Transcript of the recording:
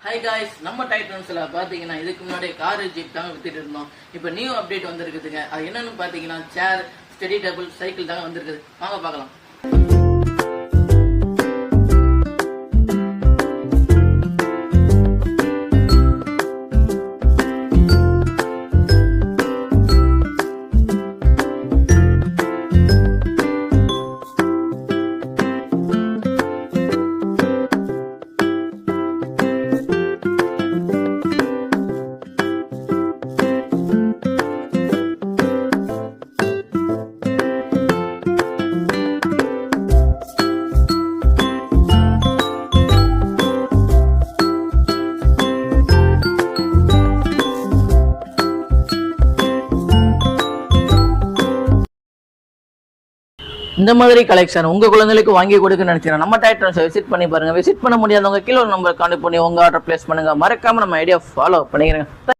Hi guys, நம்ம டைட்டன்ஸ்ல பாத்தீங்கன்னா இதுக்கு முன்னாடி கார் ஜீப் தாங்க வித்துட்டு இருந்தோம். இப்போ நியூ அப்டேட் வந்திருக்குதுங்க. அது என்னன்னு பாத்தீங்கன்னா சேர், ஸ்டடி டேபிள், சைக்கிள் தாங்க வந்திருக்குது. வாங்க பார்க்கலாம். இந்த மாதிரி கலெக்ஷன் உங்க குழந்தைகளுக்கு வாங்கி கொடுக்க நினைச்சீங்கன்னா நம்ம டைட்டன்ஸை விசிட் பண்ணி பாருங்க. விசிட் பண்ண முடியாதவங்க கீழே ஒரு நம்பர் கான்டாக்ட் பண்ணி உங்க ஆர்டர் பிளேஸ் பண்ணுங்க. மறக்காம நம்ம ஐடியா ஃபாலோ பண்ணிக்கிறேங்க.